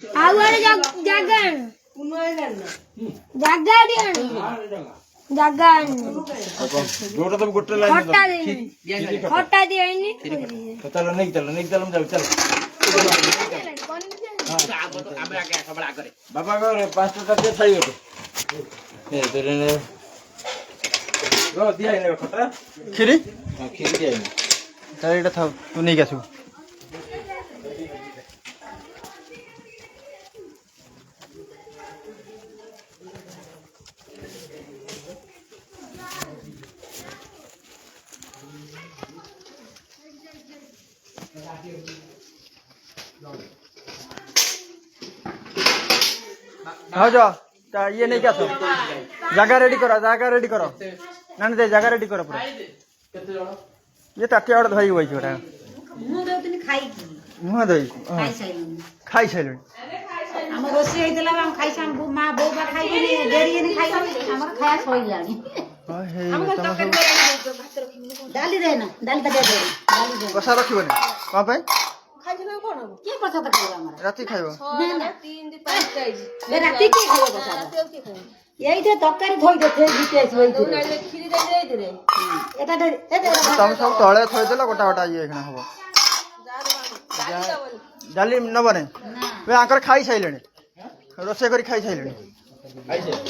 our जागन जागन जागन जोड़ा तो गुट्टे लाइन हटा दिया इन्हीं चलो नहीं चलो जाओ चलो बाबा को 5 टका खाई हो ए तेरे ने रो दिया इने खटा खीरी हां खीरी दिया इने तारे एटा था तू नहीं गसु हाँ जो ये नहीं क्या जगह रेडी करो ना दे जगह रेडी करो पूरा ये ताटिया वाला धोई हुई छोटा मुँह धोई खाई साइल हम रोसे हेतला हम खाई सान मां बो बा खाई ने देरी ने खाई हमर खाया सोई लानी हम डाली दे ना डाली दे डाली दे कसा रखिबो ने कोन पे खाइना कोन के पछा त खाइबा हमरा राती खाइबो 3 दिन 5 खाइ ए राती के खाइबो पछा यही थे तरकारी थोई देथे जीते सोई दे खीरी दे दे एटा दे तम सब तळे थोई देला गोटा गोटा ये एखना हबो जाली न बने वे आकर खाई साइलेनी रोसे करी खाई साइलेनी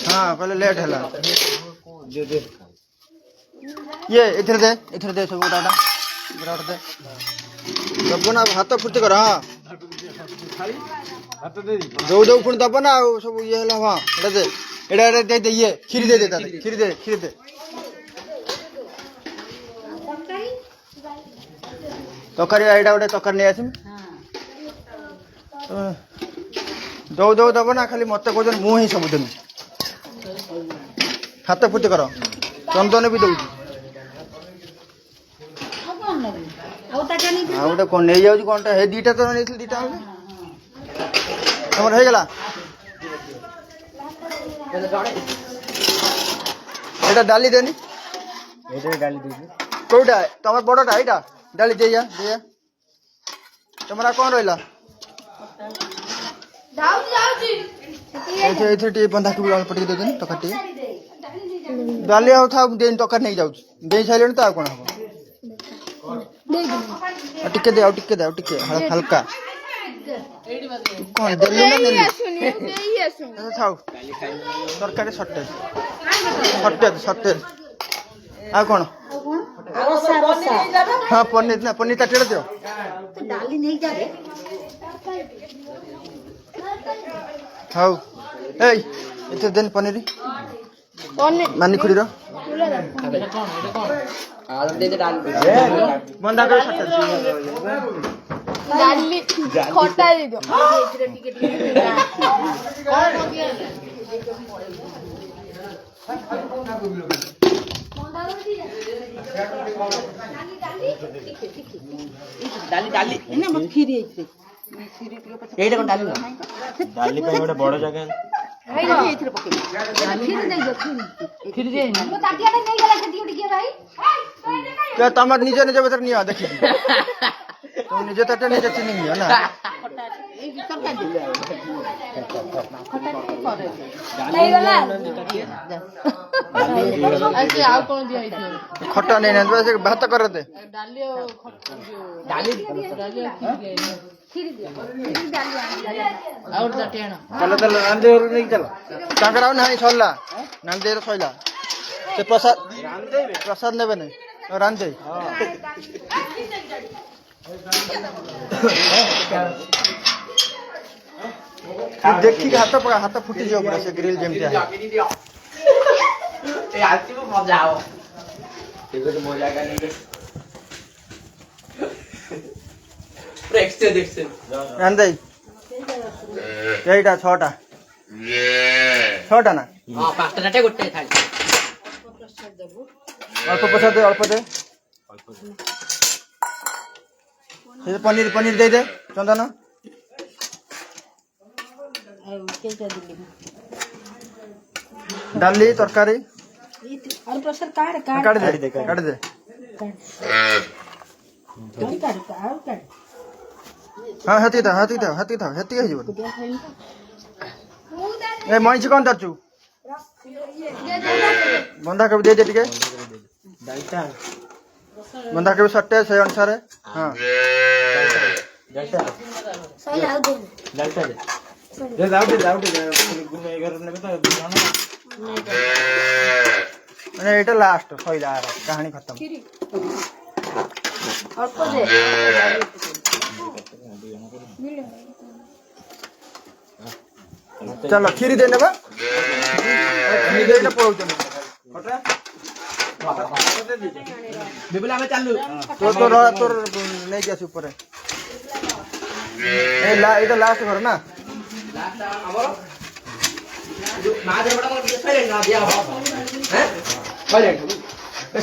हां कहले लेट हला दे ये इधर दे सब गोटा दे तब ना हाथ फुर्ती कर हां हाथ दे दो फुण तब ना सब ये हला हां एडा दे ये खीर दे खीर दे तकारी एडा गोटे तकारी नहीं आसी दो दब ना खाली मत कह मु ही सबुदिन हाथ फुर्ती कर चंदन भी दौर गोटे कौन नहीं जाऊँ कौन टा दीटा तो नहीं दीटा तुम हो गला एटा डाली देनी कौटा तुम बड़टा यहाँ डाली दे तुम्हारा कौन रहा बंधा की पटे दे तक डाली आउ था तक नहीं जाऊँ दे सारे तो कौन हम टिके दे हल्का कौन देलु ना देलु थाउ तरकारी सटेज आ कौन हाँ पनीर ताटिया दियो डाली नहीं जा रे हाउ ए इथे देन पनीर मानी खुड़ी रो बंदा कर डाली खट्टा दे दो डाली ना मत खीरी एटा कोन डाली डाली पे गोटे बड़ जगह खीरी दे वो ताटिया नहीं गला खेती उठ गया भाई क्या तमर निजे भीतर नहीं आ देखी तुम निजे तटे निजे चिनी नहीं ना नहीं गला ऐसे आउ कोन दिया खट्टा नहीं ना वैसे भात कर दे डाली खीरी दिया और तटेना चल रांदे और नहीं चल काकराव नहीं छोड़ला नांदे रो सोइला से प्रसाद नेबे नहीं रांदे देखी हाथ फुटी जाओ पूरा से ग्रिल जेमती है ए आती में मजा आओ देखो तो मजा का नहीं देखते रांदे एटा 6टा ना हां 5टा नाटे गोटे थाली अल्प प्रसाद दे अल्प दे पनीर दे चंदन डाली तरकारी और प्रेशर काट दे ହଁ ହେତିକି ଥାଉ ହେତିକି ହେଇଯିବ ଏ ମଇଁଛି କ'ଣ ଧରିଛୁ ବନ୍ଧାକୋବି ଦେଇଦେ ଟିକେ ବନ୍ଧାକୋବି ସଟେ ସେଇ ଅନୁସାରେ ହଁ ମାନେ ଏଇଟା ଲାଷ୍ଟ ସଇଲା କାହାଣୀ ଖତମ ଚାଲ କ୍ଷୀରି ଦେଇ ନେବା ପଳଉଛନ୍ତି ତୋର ନେଇକି ଆସି ଉପରେ ଏଇଟା ଲାଷ୍ଟ ଘର ନା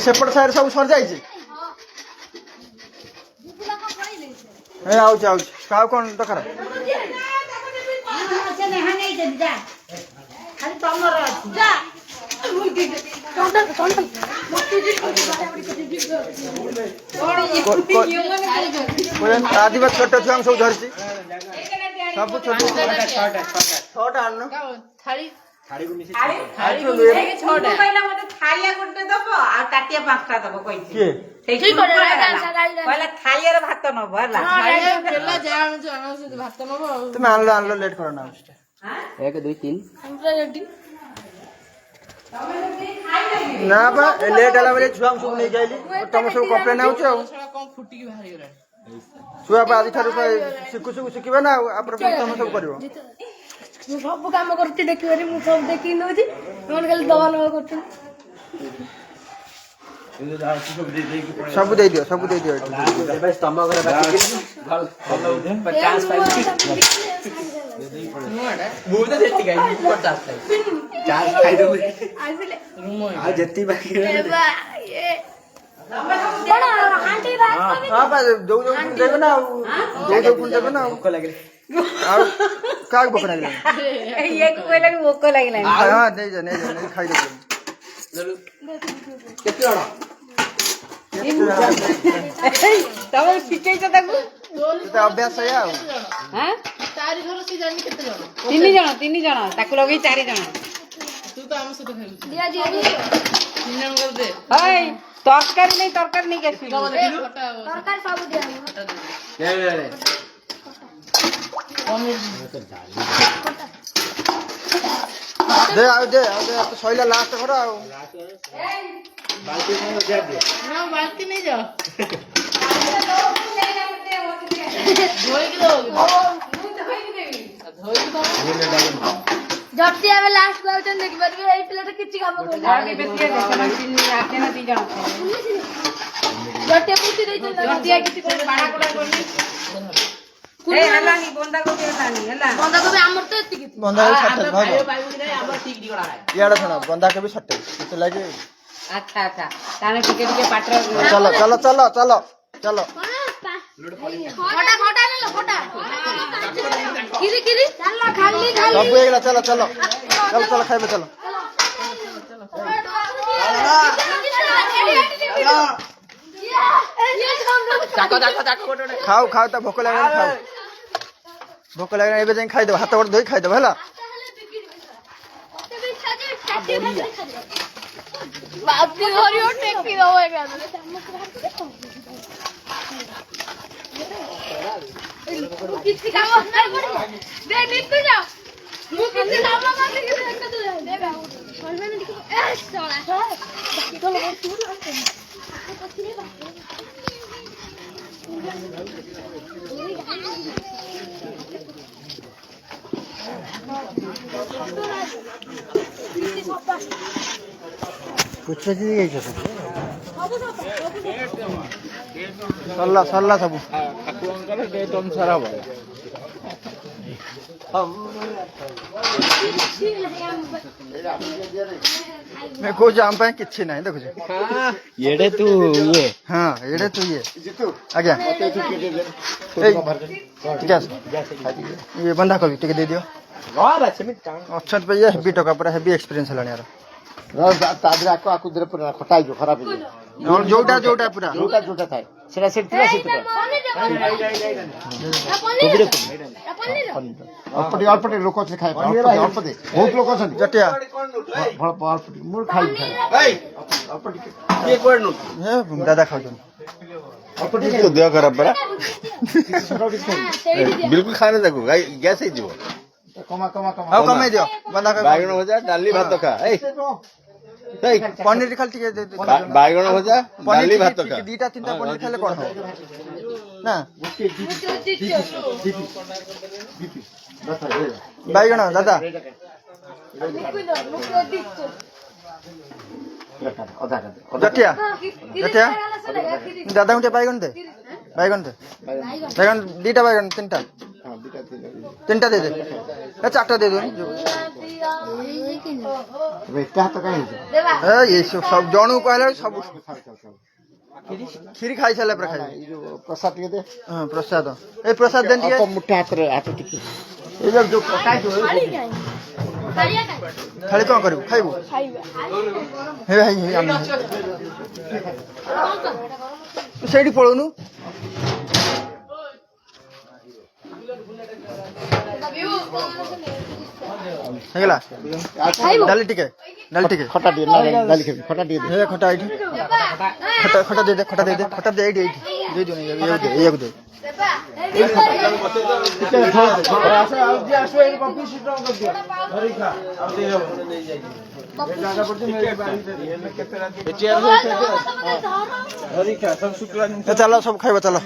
ସେପଟ ସାଇଡ୍ ସବୁ ସରିଯାଇଛି ଆଉଛି ଆଉ କ'ଣ ଦରକାର ଆଦିବା ଛୋଟ ଛୁଆଙ୍କୁ ସବୁ ଧରିଛି ସବୁ ଛୋଟ ଛଅଟା ଆଣୁନ ଭାତ ନବ ହେଲା তুমি আনলো লেট করো না 1 2 3 না বা লেট ହେଲା ବେଳେ ଛୁଆ ସବୁ ନେଇ ଯାଇଲି ତମ ସବୁ କମ୍ପ୍ଲେନ୍ ଆଉଛି ଆଉ ଛୁଆ ଆଜି ଠାରୁ ଶିଖିବେ ନା ଆପଣ ତମେ ସବୁ କରିବ ମୁଁ ସବୁ କାମ କରୁଛି ଦେଖିବାରେ ମୁଁ ସବୁ ଦେଖିକି ନଉଛି ନହେଲେ ଖାଲି ଦବା ନବା କରୁଛି ସବୁ ଦେଇଦିଅ ତମ ଘରେ ଯେତିକି ବାକି ଦେବେ ନା ଆଉ ଭୋକ ଲାଗିଲେ ଆଉ କାହାକୁ ଭୋକ ଲାଗିଲା ଭୋକ ଲାଗିଲାନି ହଁ ନେଇଯା ଖାଇଦେବ କେତେ ଜଣ ତମେ ଶିଖେଇଛ ତାକୁ ଅଭ୍ୟାସ ଏଇଆ ଆଉ ଚାରି ଘର ସେ ଜାଣି କେତେ ଜଣ 3 ଜଣ ତାକୁ ଲଗେଇ 4 ଜଣ ତୁ ତ ଆମ ସହିତ ଖେଳୁଛୁ ଦିଆ ଦେ ତରକାରୀ ନେଇକି ଆସିବି ତରକାରୀ ସବୁ ଦିଆ ଦେ ସଇଲା ଲାଷ୍ଟ ଘର ଆଉ ବାଲ୍ଟି ନେଇଯାଅ ଜଟି ଆମେ ଲାଷ୍ଟ କହୁଛନ୍ତି ଦେଖିପାରିବେ ଏଇ ପିଲାଟା କିଛି କାମ କରୁନି ଜଟି ବୁଝି ଦେଇଛନ୍ତି ବନ୍ଧାକୋବି ଆମର ତ ଏତିକି ଇଆଡେ ଶୁଣ ବନ୍ଧାକୋବି ସଟେ ସେଥିଲାଗି ଆଚ୍ଛା ତାହେଲେ ଟିକେ ପାଟର ଚାଲ ଖଟା ନେଲ ଖଟା ଖିରି ଚାଲ ଖାଲି ସବୁ ହେଇଗଲା ଚାଲ ଖାଇବେ ଚାଲ ଖାଉ ତା ଭୋକ ଲାଗିଲାଣି ଏବେ ଯାଇ ଖାଇଦେବ ହାତ ଗୋଡ଼ ଧୋଇ ଖାଇଦେବ ହେଲା କିଛି କାମ ସରିଲା ସବୁ କହୁଛି ଆମ ପାଇଁ କିଛି ନାହିଁ ଦେଖୁଛୁ ହଁ ଏଡେ ତୁ ଆଜ୍ଞା ବନ୍ଧାକୋବି ଟିକେ ଦେଇଦିଅ ଅଛନ୍ତି ଇଏ ହେଭି ଟଙ୍କା ପୁରା ହେଭି ଏକ୍ସପିରିଏନ୍ସ ହେଲାଣି ୟାର ତା ଦେହରେ ଆକୁ ପୁରା ଖଟା ହେଇଯିବ ଖରାପ ହେଇଯିବ ଯୋଉଟା ପୁରା ଯୋଉଟା ଥାଏ ସେଟା ସେଠି ଥିଲା ସେଠି ଅଳ୍ପ ଟିକେ ଲୋକ ଅଛନ୍ତି ଖାଇବା ଅଳ୍ପ ଦେ ବହୁତ ଲୋକ ଅଛନ୍ତି ଜଟିଆ ଅଳ୍ପ ଟିକେ ମୁଁ ଖାଇବି ଅଳ୍ପ ଟିକେ ହେ ଦାଦା ଖାଉଛନ୍ତି तो देह खराब पड़ा बिल्कुल खाने देखो गैस ही जीव କମା ଆଉ କମେଇ ଦିଅ ବନ୍ଧାକୋବି बाइगण भजा डाली भात खा ପନିର ଖାଲି ଟିକେ बाइगण भजा डाली भात खा ଦିଟା ତିନିଟା ପନିର ଖାଇଲେ କଣ ହବ ନା ବାଇଗଣ ଦାଦା ଜଟିଆ ଜଟିଆ ଦାଦାଙ୍କୁ ଟିକେ ବାଇଗଣ ଦେ ବାଇଗଣ ଦିଟା ବାଇଗଣ ତିନିଟା ଦେଇଦେ ଚାରିଟା ଦେଇଦେଉନି ଏତେ ହାତ କାହିଁ ସବୁ ଜଣକୁ କହିଲା ସବୁ କ୍ଷୀରି ଖାଇସାରିଲା ପରେ ଖାଇବେ ଏଇ ଯୋଉ ପ୍ରସାଦ ଟିକେ ଦେ ହଁ ପ୍ରସାଦ ଏଇ ପ୍ରସାଦ ଦେନି ଟିକେ ମୁଠା ହାତ ଟିକେ ଏଇ ଯୋଉ ଖାଲି କଣ କରିବୁ ଖାଇବୁ ହେ ଭାଇ ଆମେ ସେଇଠି ପଳଉନୁ ହେଇଗଲା ଡାଲି ଟିକେ ଖଟା ଟିକେ ଡାଲି ଖାଇବି ଖଟା ଟିକେ ହେ ଖଟା ଏଇଠି ଖଟା ଦେଇଦେ ଖଟା ଦେ ଏଇଠି ଦେଇଦିଅ ଇଏକୁ ଦେ ଚାଲ ସବୁ ଖାଇବା ଚାଲ